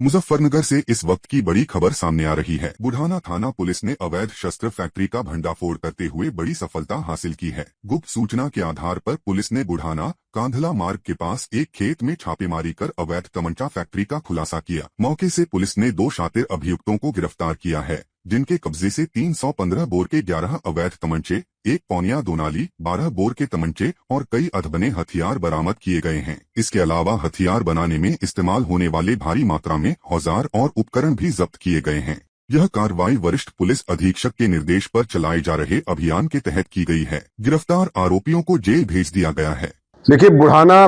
मुजफ्फरनगर से इस वक्त की बड़ी खबर सामने आ रही है। बुढ़ाना थाना पुलिस ने अवैध शस्त्र फैक्ट्री का भंडाफोड़ करते हुए बड़ी सफलता हासिल की है। गुप्त सूचना के आधार पर पुलिस ने बुढ़ाना कांधला मार्ग के पास एक खेत में छापेमारी कर अवैध तमंचा फैक्ट्री का खुलासा किया। मौके से पुलिस ने 2 शातिर अभियुक्तों को गिरफ्तार किया है, जिनके कब्जे से 315 बोर के 11 अवैध तमंचे, 1 पौनिया 2 नाली, 12 बोर के तमंचे और कई अधबने हथियार बरामद किए गए हैं। इसके अलावा हथियार बनाने में इस्तेमाल होने वाले भारी मात्रा में औजार और उपकरण भी जब्त किए गए हैं। यह कार्रवाई वरिष्ठ पुलिस अधीक्षक के निर्देश पर चलाए जा रहे अभियान के तहत की गई है। गिरफ्तार आरोपियों को जेल भेज दिया गया है। देखिए, बुढ़ाना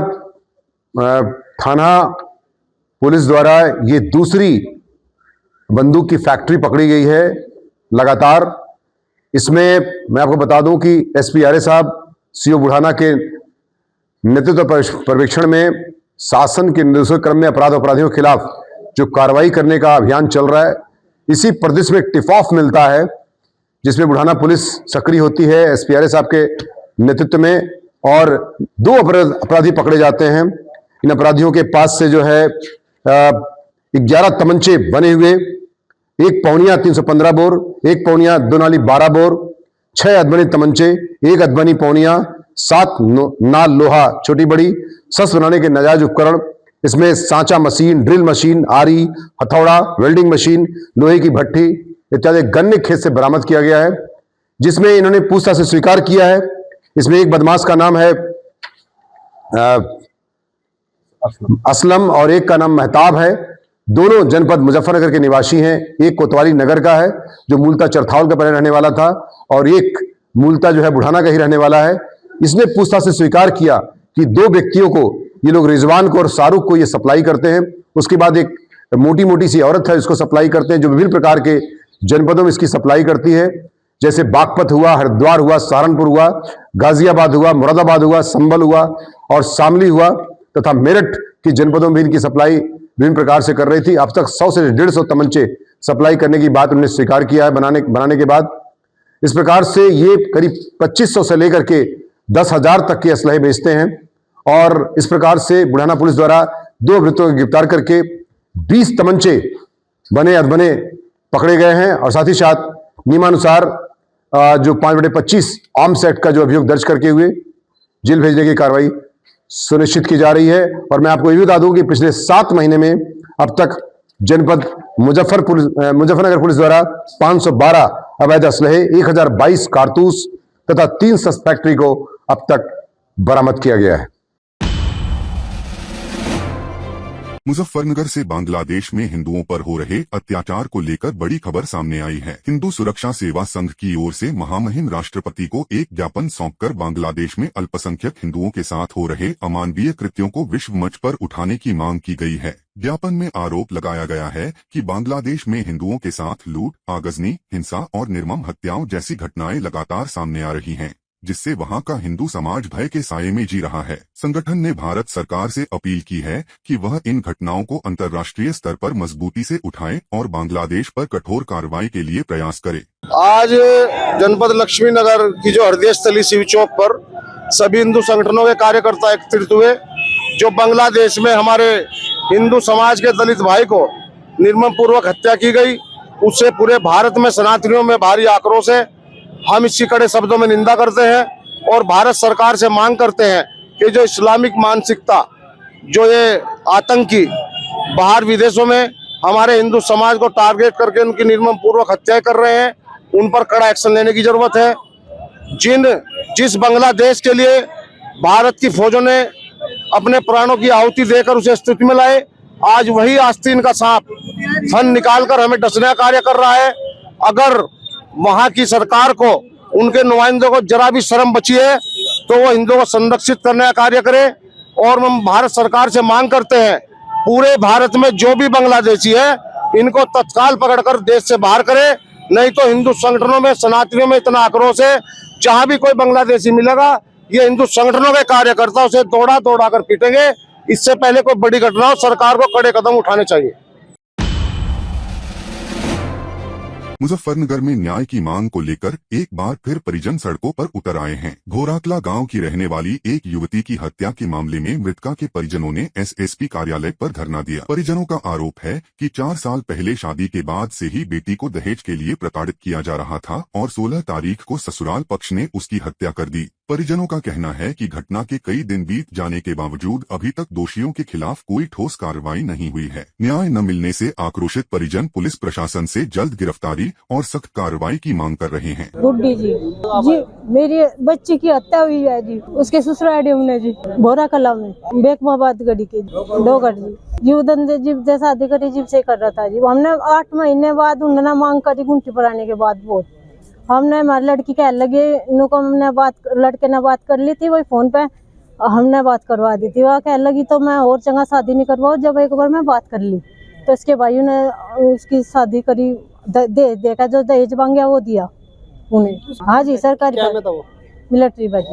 थाना पुलिस द्वारा ये दूसरी बंदूक की फैक्ट्री पकड़ी गई है लगातार। इसमें मैं आपको बता दूं कि एसपी आर्य साहब सीओ बुढ़ाना के नेतृत्व पर्यवेक्षण में शासन के निर्देशों क्रम में अपराधियों के खिलाफ जो कार्रवाई करने का अभियान चल रहा है, इसी परिदृश्य में एक टिप ऑफ मिलता है जिसमें बुढ़ाना पुलिस सक्रिय होती है एसपी आर्य साहब के नेतृत्व में, और 2 अपराधी पकड़े जाते हैं। इन अपराधियों के पास से जो है 11 तमंचे बने हुए, 1 पौनिया 315 बोर, 1 पौनिया 2 नाली 12 बोर, 6 अधबनी तमंचे, 1 अधबनी पौनिया, 7 नाल लोहा छोटी बड़ी, शस्त्र बनाने के नाजायज उपकरण, इसमें सांचा मशीन, ड्रिल मशीन, आरी, हथौड़ा, वेल्डिंग मशीन, लोहे की भट्ठी इत्यादि गन्ने खेत से बरामद किया गया है, जिसमें इन्होंने पूछताछ से स्वीकार किया है। इसमें एक बदमाश का नाम है असलम और एक का नाम महताब है। दोनों जनपद मुजफ्फरनगर के निवासी हैं। एक कोतवाली नगर का है जो मूलतः चरथावल का पहले रहने वाला था, और एक मूलतः जो है बुढ़ाना का ही रहने वाला है। इसने पूछताछ से स्वीकार किया कि 2 व्यक्तियों को, ये लोग रिजवान को और शाहरुख को ये सप्लाई करते हैं। उसके बाद एक मोटी मोटी सी औरत है, इसको सप्लाई करते हैं, जो विभिन्न प्रकार के जनपदों में इसकी सप्लाई करती है, जैसे बागपत हुआ, हरिद्वार हुआ, सहारनपुर हुआ, गाजियाबाद हुआ, मुरादाबाद हुआ, संभल हुआ और शामली हुआ तथा मेरठ की जनपदों में इनकी सप्लाई विभिन्न प्रकार से कर रही थी। अब तक 100 से 150 तमंचे सप्लाई करने की बात उन्होंने स्वीकार किया है बनाने के बाद। इस प्रकार से ये करीब 2500 से लेकर के 10,000 तक के असलहे बेचते हैं, और इस प्रकार से बुढ़ाना पुलिस द्वारा 2 अभियुक्तों को गिरफ्तार करके 20 तमंचे बने अधबने पकड़े गए हैं, और साथ ही साथ नियमानुसार जो 5/25 आर्म्स एक्ट का जो अभियोग दर्ज करके हुए जेल भेजने की कार्रवाई सुनिश्चित की जा रही है। और मैं आपको ये भी बता दूं कि पिछले 7 महीने में अब तक जनपद मुजफ्फरनगर पुलिस द्वारा 512 अवैध असलहे, 1022 कारतूस तथा 3 सस्पेक्ट फैक्ट्री को अब तक बरामद किया गया है। मुजफ्फरनगर से बांग्लादेश में हिंदुओं पर हो रहे अत्याचार को लेकर बड़ी खबर सामने आई है। हिंदू सुरक्षा सेवा संघ की ओर से महामहिम राष्ट्रपति को एक ज्ञापन सौंपकर बांग्लादेश में अल्पसंख्यक हिंदुओं के साथ हो रहे अमानवीय कृत्यों को विश्व मंच पर उठाने की मांग की गई है। ज्ञापन में आरोप लगाया गया है कि बांग्लादेश में हिंदुओं के साथ लूट, आगजनी, हिंसा और निर्मम हत्याओं जैसी घटनाएं लगातार सामने आ रही हैं, जिससे वहां का हिंदू समाज भय के साये में जी रहा है। संगठन ने भारत सरकार से अपील की है कि वह इन घटनाओं को अंतर्राष्ट्रीय स्तर पर मजबूती से उठाए और बांग्लादेश पर कठोर कार्रवाई के लिए प्रयास करे। आज जनपद लक्ष्मी नगर की जो हृदय स्थली शिव चौक पर सभी हिंदू संगठनों के कार्यकर्ता एकत्रित हुए, जो बांग्लादेश में हमारे हिंदू समाज के दलित भाई को निर्मम पूर्वक हत्या की गई, उससे पूरे भारत में सनातनियों में भारी आक्रोश है। हम इसकी कड़े शब्दों में निंदा करते हैं और भारत सरकार से मांग करते हैं कि जो इस्लामिक मानसिकता, जो ये आतंकी बाहर विदेशों में हमारे हिंदू समाज को टारगेट करके उनकी निर्मम पूर्वक हत्याएं कर रहे हैं, उन पर कड़ा एक्शन लेने की जरूरत है। जिस बांग्लादेश के लिए भारत की फौजों ने अपने प्राणों की आहुति देकर उसे स्थिति में लाए, आज वही आस्तीन का सांप फन निकालकर हमें डसने का कार्य कर रहा है। अगर वहां की सरकार को, उनके नुमाइंदों को जरा भी शर्म बची है तो वो हिंदुओं को संरक्षित करने का कार्य करे। और हम भारत सरकार से मांग करते हैं, पूरे भारत में जो भी बांग्लादेशी है इनको तत्काल पकड़कर देश से बाहर करे, नहीं तो हिंदू संगठनों में, सनातनियों में इतना आक्रोश है, जहां भी कोई बांग्लादेशी मिलेगा ये हिंदू संगठनों के कार्यकर्ता उसे दौड़ा कर पीटेंगे। इससे पहले कोई बड़ी घटना हो, सरकार को कड़े कदम उठाने चाहिए। मुजफ्फरनगर में न्याय की मांग को लेकर एक बार फिर परिजन सड़कों पर उतर आए हैं। घोराकला गांव की रहने वाली एक युवती की हत्या के मामले में मृतका के परिजनों ने एसएसपी कार्यालय पर धरना दिया। परिजनों का आरोप है कि 4 साल पहले शादी के बाद से ही बेटी को दहेज के लिए प्रताड़ित किया जा रहा था और 16 तारीख को ससुराल पक्ष ने उसकी हत्या कर दी। परिजनों का कहना है कि घटना के कई दिन बीत जाने के बावजूद अभी तक दोषियों के खिलाफ कोई ठोस कार्रवाई नहीं हुई है। न्याय न मिलने से आक्रोशित परिजन पुलिस प्रशासन से जल्द गिरफ्तारी और सख्त कार्रवाई की मांग कर रहे हैं। गुड्डी जी मेरी बच्ची की हत्या हुई है जी, उसके ससुराल में जी, भोरा कला में बेकमाबाद गढ़ी के डोगर जी उदन जी से शादी करी जी से कर रहा था जी। हमने 8 महीने बाद उन्होंने मांग करी गुंठी पड़ाने के बाद बहुत हमने हमारी लड़की कह लगे इनको हमने लड़के ने बात कर ली थी वही फोन पे, हमने बात करवा दी थी। वह कह लगी तो मैं और जगह शादी नहीं करवाऊँ। जब एक बार मैं बात कर ली तो इसके भाइयों ने उसकी शादी करी, देखा जो दहेज मांगा वो दिया उन्हें। हाँ जी सरकारी मिलिट्री भाई।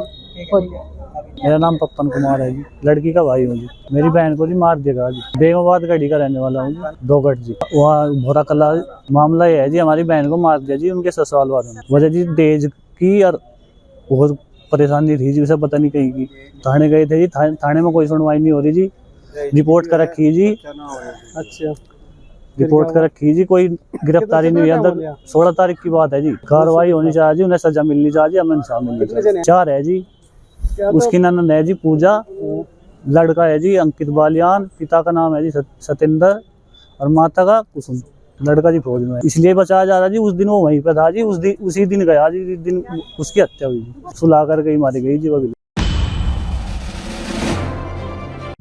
मेरा नाम पप्पन कुमार है जी, लड़की का भाई हूँ जी। मेरी बहन को जी मार देगा जी। बेगमाबाद गढ़ी का रहने वाला हूँ जी, दोगट जी। वहाँ भोरा कला मामला ये है जी, हमारी बहन को मार दिया जी उनके ससुराल वालों ने। वजह जी दहेज की और बहुत परेशानी थी जी, उसे पता नहीं कहीं की। थाने गए थे जी, थाने में कोई सुनवाई नहीं हो रही जी। रिपोर्ट कर रखी जी, अच्छा रिपोर्ट कर रखी जी, कोई गिरफ्तारी नहीं हुई अंदर। 16 तारीख की बात है जी। कार्रवाई होनी चाहिए जी, उन्हें सजा मिलनी चाहिए, हमें इंसाफ मिलनी चाहिए। 4 है जी, उसकी ननद है जी पूजा, लड़का है जी अंकित बालियान, पिता का नाम है जी सतेंद्र और माता का कुसुम। लड़का जी फौज में है, इसलिए बचाया जा रहा जी। उस दिन वो वहीं पे था जी, उसी दिन गया जी, जिस दिन उसकी हत्या हुई जी। सुला कर गई मारी गई जी वो।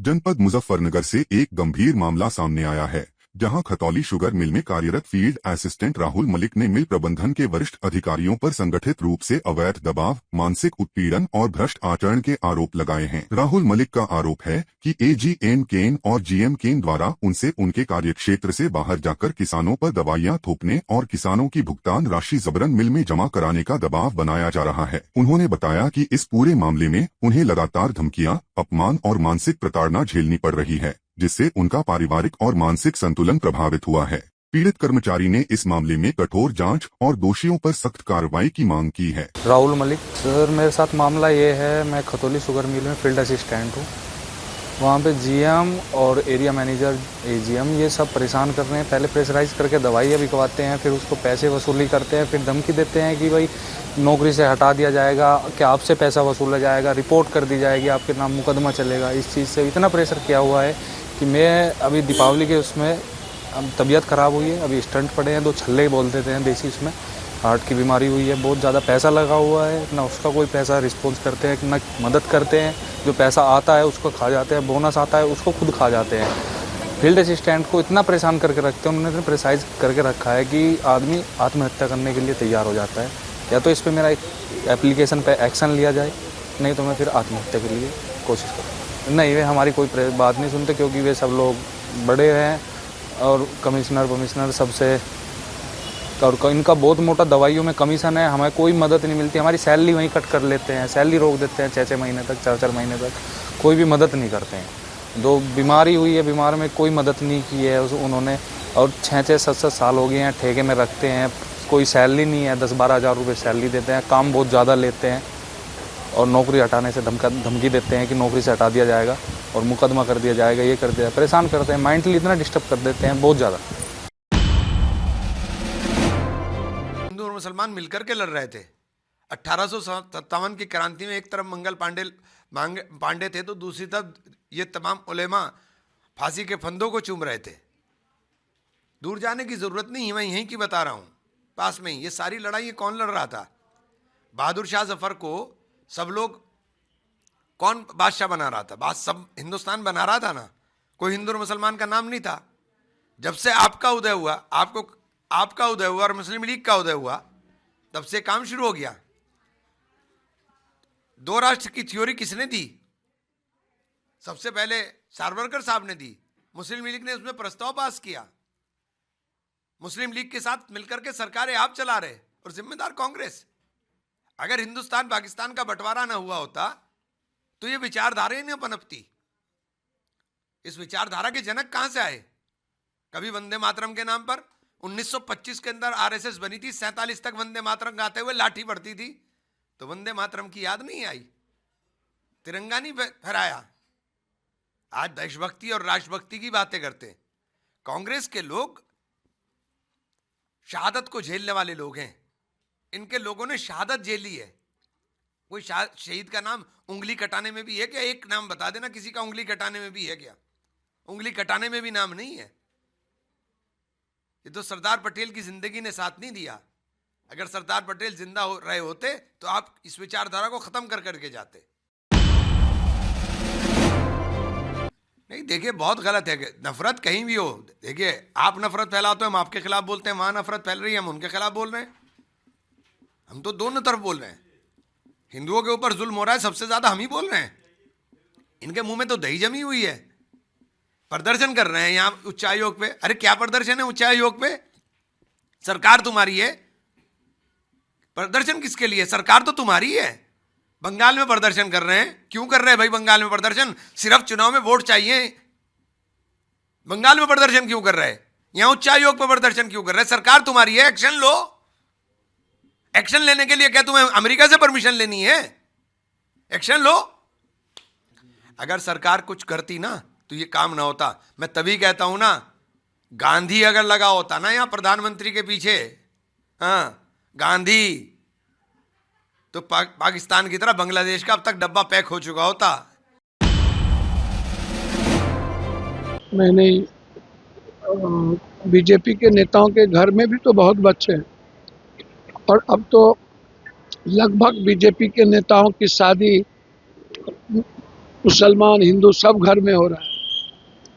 जनपद मुजफ्फरनगर से एक गंभीर मामला सामने आया है, जहां खतौली शुगर मिल में कार्यरत फील्ड असिस्टेंट राहुल मलिक ने मिल प्रबंधन के वरिष्ठ अधिकारियों पर संगठित रूप से अवैध दबाव, मानसिक उत्पीड़न और भ्रष्ट आचरण के आरोप लगाए हैं। राहुल मलिक का आरोप है कि एजीएन केन और जीएम केन द्वारा उनसे उनके कार्यक्षेत्र से बाहर जाकर किसानों पर दवाइयां थोपने और किसानों की भुगतान राशि जबरन मिल में जमा कराने का दबाव बनाया जा रहा है। उन्होंने बताया कि इस पूरे मामले में उन्हें लगातार धमकियां, अपमान और मानसिक प्रताड़ना झेलनी पड़ रही है, जिससे उनका पारिवारिक और मानसिक संतुलन प्रभावित हुआ है। पीड़ित कर्मचारी ने इस मामले में कठोर जांच और दोषियों पर सख्त कार्रवाई की मांग की है। राहुल मलिक सर, मेरे साथ मामला ये है, मैं खतौली शुगर मिल में फील्ड असिस्टेंट हूँ। वहाँ पे जीएम और एरिया मैनेजर एजीएम ये सब परेशान कर रहे हैं। पहले प्रेशराइज करके दवाइयाँ बिकवाते हैं, फिर उसको पैसे वसूली करते हैं, फिर धमकी देते हैं कि भाई नौकरी से हटा दिया जाएगा, क्या आपसे पैसा वसूला जाएगा, रिपोर्ट कर दी जाएगी, आपके नाम मुकदमा चलेगा। इस चीज़ से इतना प्रेशर किया हुआ है कि मैं अभी दीपावली के उसमें तबीयत ख़राब हुई है, अभी स्टंट पड़े हैं, 2 छल्ले बोल देते हैं देसी, उसमें हार्ट की बीमारी हुई है, बहुत ज़्यादा पैसा लगा हुआ है, ना उसका कोई पैसा रिस्पॉन्स करते हैं, ना मदद करते हैं। जो पैसा आता है उसको खा जाते हैं, बोनस आता है उसको खुद खा जाते हैं। फील्ड असिस्टेंट को इतना परेशान करके रखते हैं, उन्होंने इतना प्रेसाइज करके रखा है कि आदमी आत्महत्या करने के लिए तैयार हो जाता है। या तो इस पर मेरा एक एप्लीकेशन पे एक्शन लिया जाए, नहीं तो मैं फिर आत्महत्या के लिए कोशिश करूँ। नहीं, वे हमारी कोई बात नहीं सुनते, क्योंकि वे सब लोग बड़े हैं और कमिश्नर सबसे, और इनका बहुत मोटा दवाइयों में कमीशन है। हमें कोई मदद नहीं मिलती, हमारी सैलरी वहीं कट कर लेते हैं, सैलरी रोक देते हैं 6-6 महीने तक, 4-4 महीने तक, कोई भी मदद नहीं करते हैं। जो बीमारी हुई है, बीमार में कोई मदद नहीं की है उन्होंने, और 6-6, 7-7 साल हो गए हैं ठेके में रखते हैं, कोई सैलरी नहीं है, 10-12 हज़ार रुपये सैलरी देते हैं, काम बहुत ज़्यादा लेते हैं और नौकरी हटाने से धमकी देते हैं कि नौकरी से हटा दिया जाएगा और मुकदमा कर दिया जाएगा, ये कर दिया, परेशान करते हैं, माइंडली इतना डिस्टर्ब कर देते हैं बहुत ज़्यादा। हिंदू और मुसलमान मिलकर के लड़ रहे थे। 1857 की क्रांति में एक तरफ मंगल पांडे थे तो दूसरी तरफ ये तमाम उलेमा फांसी के फंदों को चूम रहे थे। दूर जाने की जरूरत नहीं है, मैं यहीं की बता रहा हूँ, पास में ही। ये सारी लड़ाई कौन लड़ रहा था? बहादुर शाह जफर को सब लोग कौन बादशाह बना रहा था? सब हिंदुस्तान बना रहा था ना, कोई हिंदू और मुसलमान का नाम नहीं था। जब से आपका उदय हुआ, आपका उदय हुआ और मुस्लिम लीग का उदय हुआ, तब से काम शुरू हो गया। 2 राष्ट्र की थ्योरी किसने दी? सबसे पहले सावरकर साहब ने दी, मुस्लिम लीग ने उसमें प्रस्ताव पास किया। मुस्लिम लीग के साथ मिलकर के सरकारें आप चला रहे और जिम्मेदार कांग्रेस। अगर हिंदुस्तान पाकिस्तान का बंटवारा ना हुआ होता तो ये विचारधारा ही नहीं पनपती। इस विचारधारा के जनक कहां से आए? कभी वंदे मातरम के नाम पर 1925 के अंदर आरएसएस बनी थी, 47 तक वंदे मातरम गाते हुए लाठी पड़ती थी, तो वंदे मातरम की याद नहीं आई, तिरंगा नहीं फहराया। आज देशभक्ति और राष्ट्रभक्ति की बातें करते हैं। कांग्रेस के लोग शहादत को झेलने वाले लोग हैं, इनके लोगों ने शहादत झेली है। कोई शहीद का नाम उंगली कटाने में भी है क्या? एक नाम बता देना किसी का उंगली कटाने में भी है क्या? उंगली कटाने में भी नाम नहीं है। ये तो सरदार पटेल की जिंदगी ने साथ नहीं दिया। अगर सरदार पटेल जिंदा हो रहे होते तो आप इस विचारधारा को खत्म कर करके जाते। नहीं, देखिए बहुत गलत है। नफरत कहीं भी हो, देखिए आप नफरत फैलाते हो, हम आपके खिलाफ बोलते हैं, वहां नफरत फैल रही है, हम उनके खिलाफ बोल रहे हैं। हम तो दोनों तरफ बोल रहे हैं। हिंदुओं के ऊपर जुल्म हो रहा है, सबसे ज्यादा हम ही बोल रहे हैं। इनके मुंह में तो दही जमी हुई है। प्रदर्शन कर रहे हैं यहां उच्च आयोग पे। अरे क्या प्रदर्शन है उच्च आयोग पे? सरकार तुम्हारी है, प्रदर्शन किसके लिए? सरकार तो तुम्हारी है। बंगाल में प्रदर्शन कर रहे हैं, क्यों कर रहे हैं भाई बंगाल में प्रदर्शन? सिर्फ चुनाव में वोट चाहिए। बंगाल में प्रदर्शन क्यों कर रहे हैं? यहां उच्च आयोग पर प्रदर्शन क्यों कर रहे हैं? सरकार तुम्हारी है, एक्शन लो। एक्शन लेने के लिए क्या तुम्हें अमेरिका से परमिशन लेनी है? एक्शन लो। अगर सरकार कुछ करती ना तो ये काम ना होता। मैं तभी कहता हूं ना, गांधी अगर लगा होता ना यहां प्रधानमंत्री के पीछे, हाँ गांधी, तो पाकिस्तान की तरह बांग्लादेश का अब तक डब्बा पैक हो चुका होता। मैंने बीजेपी के नेताओं के घर में भी तो बहुत बच्चे हैं, और अब तो लगभग बीजेपी के नेताओं की शादी मुसलमान हिंदू सब घर में हो रहा है।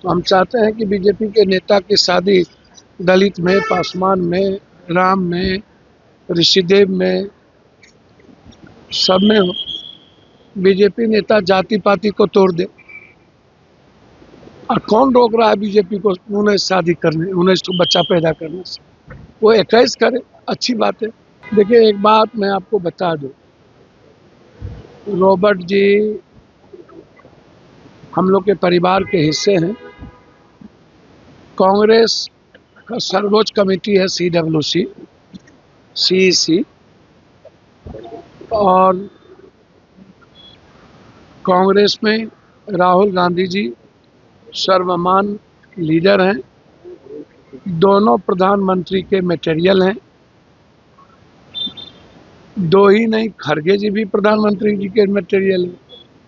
तो हम चाहते हैं कि बीजेपी के नेता की शादी दलित में, पासवान में, राम में, ऋषिदेव में, सब में हो। बीजेपी नेता जाति पाति को तोड़ दे। और कौन रोक रहा है बीजेपी को उन्हें शादी करने, उन्हें बच्चा पैदा करने से? वो 21 करे, अच्छी बात है। देखिए एक बात मैं आपको बता दूं, रॉबर्ट जी हम लोग के परिवार के हिस्से हैं। कांग्रेस का सर्वोच्च कमेटी है CWC, CEC, और कांग्रेस में राहुल गांधी जी सर्वमान्य लीडर हैं। दोनों प्रधानमंत्री के मटेरियल हैं। दो ही नहीं, खड़गे जी भी प्रधानमंत्री जी के मटेरियल हैं।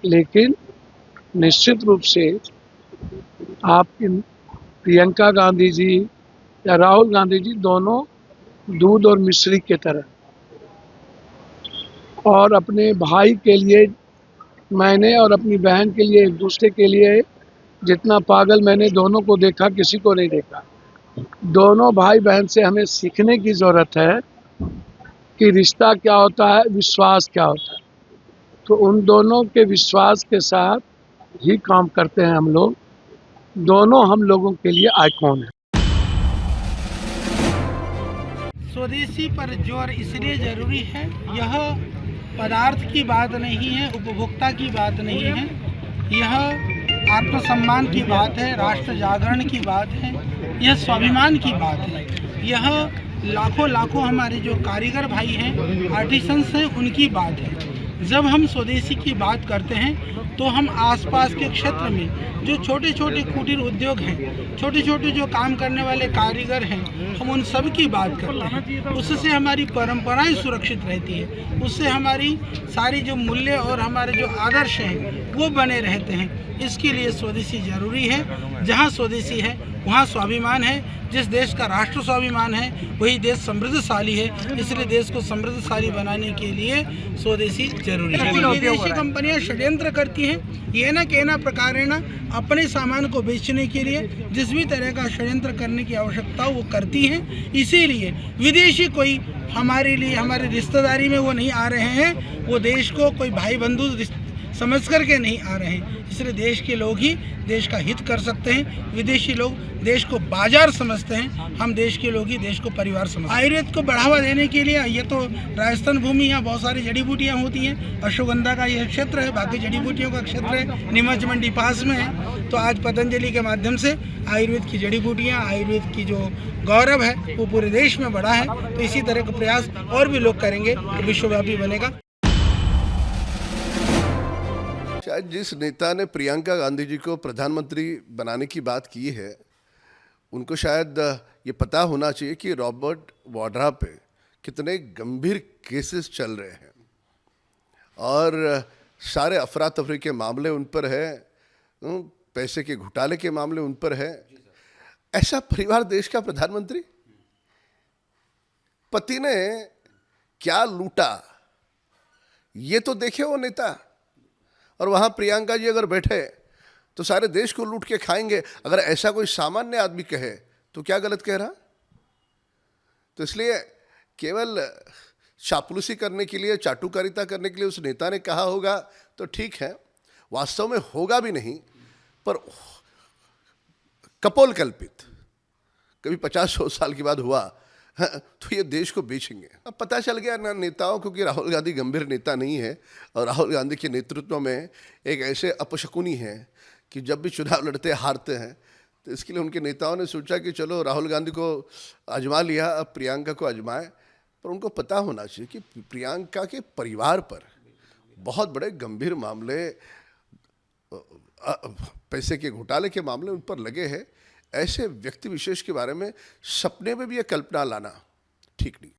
लेकिन निश्चित रूप से आपकी प्रियंका गांधी जी या राहुल गांधी जी दोनों दूध और मिश्री के तरह। और अपने भाई के लिए मैंने और अपनी बहन के लिए, एक दूसरे के लिए जितना पागल मैंने दोनों को देखा, किसी को नहीं देखा। दोनों भाई बहन से हमें सीखने की ज़रूरत है कि रिश्ता क्या होता है, विश्वास क्या होता है। तो उन दोनों के विश्वास के साथ ही काम करते हैं हम लोग। दोनों हम लोगों के लिए आइकॉन है। स्वदेशी पर जोर इसलिए जरूरी है, यह पदार्थ की बात नहीं है, उपभोक्ता की बात नहीं है, यह आत्मसम्मान की बात है, राष्ट्र जागरण की बात है, यह स्वाभिमान की बात है। यह लाखों लाखों हमारे जो कारीगर भाई हैं, आर्टिसंस हैं, उनकी बात है। जब हम स्वदेशी की बात करते हैं तो हम आसपास के क्षेत्र में जो छोटे छोटे कुटीर उद्योग हैं, छोटे छोटे जो काम करने वाले कारीगर हैं, हम उन सब की बात करते हैं। उससे हमारी परंपराएं सुरक्षित रहती है, उससे हमारी सारी जो मूल्य और हमारे जो आदर्श हैं वो बने रहते हैं। इसके लिए स्वदेशी जरूरी है। जहाँ स्वदेशी है वहाँ स्वाभिमान है। जिस देश का राष्ट्र स्वाभिमान है वही देश समृद्धशाली है। इसलिए देश को समृद्धशाली बनाने के लिए स्वदेशी जरूरी है। विदेशी कंपनियां षड्यंत्र करती हैं, ये न कहना प्रकारेण अपने सामान को बेचने के लिए जिस भी तरह का षड्यंत्र करने की आवश्यकता वो करती हैं। इसीलिए विदेशी कोई हमारे लिए, हमारे रिश्तेदारी में वो नहीं आ रहे हैं। वो देश को कोई भाई बंधु समझ करके नहीं आ रहे हैं। इसलिए देश के लोग ही देश का हित कर सकते हैं। विदेशी लोग देश को बाजार समझते हैं, हम देश के लोग ही देश को परिवार समझते हैं। आयुर्वेद को बढ़ावा देने के लिए ये तो राजस्थान भूमि, यहाँ बहुत सारी जड़ी बूटियाँ होती हैं। अश्वगंधा का यह क्षेत्र है, बाकी जड़ी बूटियों का क्षेत्र है, नीमच मंडी पास में है। तो आज पतंजलि के माध्यम से आयुर्वेद की जड़ी बूटियाँ, आयुर्वेद की जो गौरव है वो पूरे देश में बढ़ा है। तो इसी तरह का प्रयास और भी लोग करेंगे तो विश्वव्यापी बनेगा। शायद जिस नेता ने प्रियंका गांधी जी को प्रधानमंत्री बनाने की बात की है, उनको शायद ये पता होना चाहिए कि रॉबर्ट वाड्रा पे कितने गंभीर केसेस चल रहे हैं और सारे अफरा तफरी के मामले उन पर है, पैसे के घोटाले के मामले उन पर है। ऐसा परिवार देश का प्रधानमंत्री? पति ने क्या लूटा ये तो देखे वो नेता, और वहाँ प्रियंका जी अगर बैठे तो सारे देश को लूट के खाएंगे। अगर ऐसा कोई सामान्य आदमी कहे तो क्या गलत कह रहा? तो इसलिए केवल चापलूसी करने के लिए, चाटुकारिता करने के लिए उस नेता ने कहा होगा तो ठीक है, वास्तव में होगा भी नहीं, पर कपोल कल्पित कभी 50-100 साल के बाद हुआ तो ये देश को बेचेंगे। अब पता चल गया ना नेताओं को कि राहुल गांधी गंभीर नेता नहीं है, और राहुल गांधी के नेतृत्व में एक ऐसे अपशकुनी हैं कि जब भी चुनाव लड़ते हारते हैं। तो इसके लिए उनके नेताओं ने सोचा कि चलो राहुल गांधी को आजमा लिया, अब प्रियंका को आजमाए। पर उनको पता होना चाहिए कि प्रियंका के परिवार पर बहुत बड़े गंभीर मामले, पैसे के घोटाले के मामले उन पर लगे हैं। ऐसे व्यक्ति विशेष के बारे में सपने में भी ये कल्पना लाना ठीक नहीं।